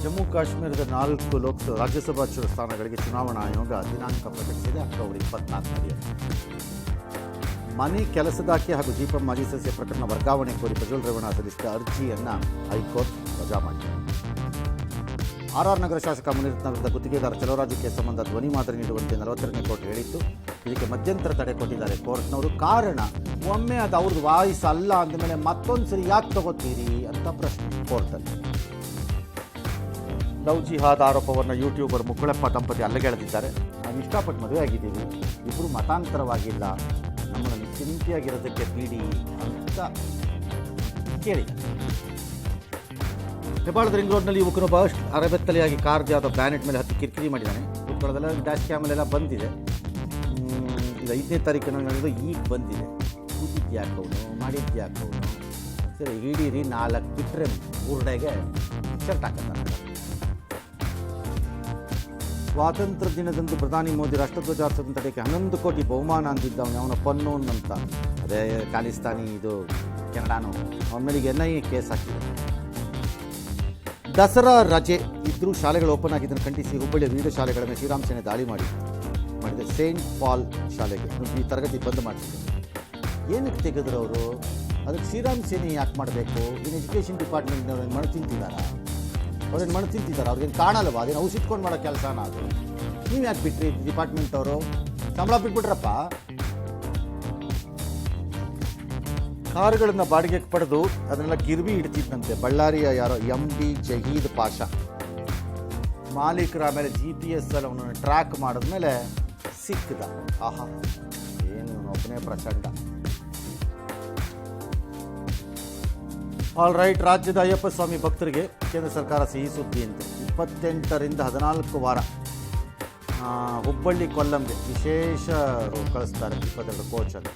ಜಮ್ಮು ಕಾಶ್ಮೀರದ 4 ರಾಜ್ಯಸಭಾ ಸ್ಥಾನಗಳಿಗೆ ಚುನಾವಣಾ ಆಯೋಗ ದಿನಾಂಕ ಪ್ರಕಟಿಸಿದೆ. ಅಕ್ಟೋಬರ್ 24 ಮನೆ ಕೆಲಸದಾಕೆ ಹಾಗೂ ಜಿಪಂ ಮಾಜಿ ಸದಸ್ಯ ಪ್ರಕರಣ ವರ್ಗಾವಣೆ ಕೋರಿ ಪ್ರಜ್ವಲ್ ರೇವಣ್ಣ ಸಲ್ಲಿಸಿದ ಅರ್ಜಿಯನ್ನು ಹೈಕೋರ್ಟ್ ವಜಾ ಮಾಡಿದೆ. ಆರ್ ನಗರ ಶಾಸಕ ಮುನಿರತ್ನ ವಿರುದ್ಧ ಗುತ್ತಿಗೆದಾರ ಚಲೋರಾಜು ಕೇಸ್ ಸಂಬಂಧ ಧ್ವನಿ ಮಾದರಿ ನೀಡುವಂತೆ 42ನೇ ಕೋರ್ಟ್ ಹೇಳಿತ್ತು. ಇದಕ್ಕೆ ಮಧ್ಯಂತರ ತಡೆ ಕೊಟ್ಟಿದ್ದಾರೆ ಕೋರ್ಟ್ನವರು. ಕಾರಣ, ಒಮ್ಮೆ ಅದು ಅವ್ರದ್ದು ವಾಯ್ಸ್ ಅಲ್ಲ ಅಂದಮೇಲೆ ಮತ್ತೊಂದು ಸರಿ ಯಾಕೆ ತಗೋತೀರಿ ಅಂತ ಪ್ರಶ್ನೆ ಕೋರ್ಟಲ್ಲಿ. ಲವ್ ಜಿಹಾದ್ ಆರೋಪವನ್ನು ಯೂಟ್ಯೂಬರ್ ಮುಕ್ಕುಳಪ್ಪ ದಂಪತಿ ಅಲ್ಲಗೆಳೆದಿದ್ದಾರೆ. ನಾವು ಇಷ್ಟಪಟ್ಟು ಮದುವೆ ಆಗಿದ್ದೀವಿ, ಇಬ್ಬರು ಮತಾಂತರವಾಗಿಲ್ಲ, ನಮ್ಮನ್ನು ನಿಶ್ಚಿಂತೆಯಾಗಿರೋದಕ್ಕೆ ಬಿಡಿ ಅಂತ ಕೇಳಿದ್ದಾರೆ. ಹೆಬ್ಬಾಳದ ರಿಂಗ್ ರೋಡ್ನಲ್ಲಿ ಯುವಕನೊಬ್ಬ ಅರಬೆತ್ತಲೆಯಾಗಿ ಕಾರ್ದು ಯಾವುದೋ ಬ್ಯಾನೆಟ್ ಮೇಲೆ ಹತ್ತಿ ಕಿರಿಕಿರಿ ಮಾಡಿದ್ದಾನೆ. ಉತ್ಕೊಳ್ಳೋದೆಲ್ಲ ಡ್ಯಾಶ್ ಕ್ಯಾಮಲೆಲ್ಲ ಬಂದಿದೆ. ಇದು 5ನೇ ತಾರೀಕಿನ ನಡೆದು ಈಗ ಬಂದಿದೆ. ಕೂತಿದ್ಯಾಕವನು ಮಾಡಿದ್ಯಾಕವನು ಸರಿ ಹಿಡೀರಿ 4 ಬಿಟ್ಟರೆ ಬುರ್ಡೆಗೆ ಶರ್ಟ್ ಹಾಕತ್ತಾನೆ. ಸ್ವಾತಂತ್ರ್ಯ ದಿನದಂದು ಪ್ರಧಾನಿ ಮೋದಿ ರಾಷ್ಟ್ರಧ್ವಜ ಹಾರಿಸೋದನ್ನು ತಡೆಯಕ್ಕೆ 11 ಕೋಟಿ ಬಹುಮಾನ ಅಂದಿದ್ದವನು ಅವನ ಪನ್ನೋನ್ ಅಂತ. ಅದೇ ಖಾಲಿಸ್ತಾನಿ ಇದು ಕೆನಡಾನು ಅವನ ಮೇಲಿಗೆ NIA ಕೇಸ್ ಹಾಕಿದೆ. ದಸರಾ ರಜೆ ಇದ್ದರೂ ಶಾಲೆಗಳು ಓಪನ್ ಆಗಿದ್ದನ್ನು ಖಂಡಿಸಿ ಹುಬ್ಬಳ್ಳಿಯ ವಿವಿಧ ಶಾಲೆಗಳ ಮೇಲೆ ಶ್ರೀರಾಮ್ ಸೇನೆ ದಾಳಿ ಮಾಡಿದೆ. ಸೇಂಟ್ ಪಾಲ್ ಶಾಲೆಗೆ ಈ ತರಗತಿ ಬಂದ್ ಮಾಡಿಸಿದೆ. ಏನಕ್ಕೆ ತೆಗೆದ್ರು ಅವರು? ಅದಕ್ಕೆ ಶ್ರೀರಾಮ್ ಸೇನೆ ಯಾಕೆ ಮಾಡಬೇಕು? ಇನ್ನು ಎಜುಕೇಷನ್ ಡಿಪಾರ್ಟ್ಮೆಂಟ್ನವ್ರೇನು ಮಣ್ಣು ತಿಂತಿದ್ದಾರಾ? ಅವ್ರೇನು ಮಣ್ಣು ತಿಂತಿದ್ದಾರೆ? ಅವ್ರಿಗೇನು ಕಾಣಲ್ಲವಾ? ಅದೇನು ಔಷಿಟ್ಕೊಂಡು ಮಾಡೋ ಕೆಲಸನ ಅದು? ನೀವು ಯಾಕೆ ಬಿಟ್ರಿ ಡಿಪಾರ್ಟ್ಮೆಂಟ್ ಅವರು? ಸಂಬಳ ಬಿಟ್ಬಿಟ್ರಪ್ಪ. ಕಾರುಗಳನ್ನು ಬಾಡಿಗೆಗೆ ಪಡೆದು ಅದನ್ನೆಲ್ಲ ಗಿರ್ವಿ ಇಡ್ತಿದ್ದಂತೆ ಬಳ್ಳಾರಿಯ ಯಾರೋ MD ಜಹೀದ್ ಪಾಷಾ. ಮಾಲೀಕರ ಮೇಲೆ GPS ಅಲ್ಲಿ ಅವನನ್ನು ಟ್ರ್ಯಾಕ್ ಮಾಡಿದ್ಮೇಲೆ ಸಿಕ್ಕಿದ. ಆಹಾ, ಏನು ಒಬ್ಬನೇ ಪ್ರಚಂಡ. ಆಲ್ ರೈಟ್, ರಾಜ್ಯದ ಅಯ್ಯಪ್ಪ ಸ್ವಾಮಿ ಭಕ್ತರಿಗೆ ಕೇಂದ್ರ ಸರ್ಕಾರ ಸಿಹಿ ಸುದ್ದಿ ಅಂತೆ. 28ರಿಂದ 14 ವಾರ ಹುಬ್ಬಳ್ಳಿ ಕೊಲ್ಲಂಗೆ ವಿಶೇಷ ಕಳಿಸ್ತಾರೆ 22 ಕೋಚಲ್ಲಿ.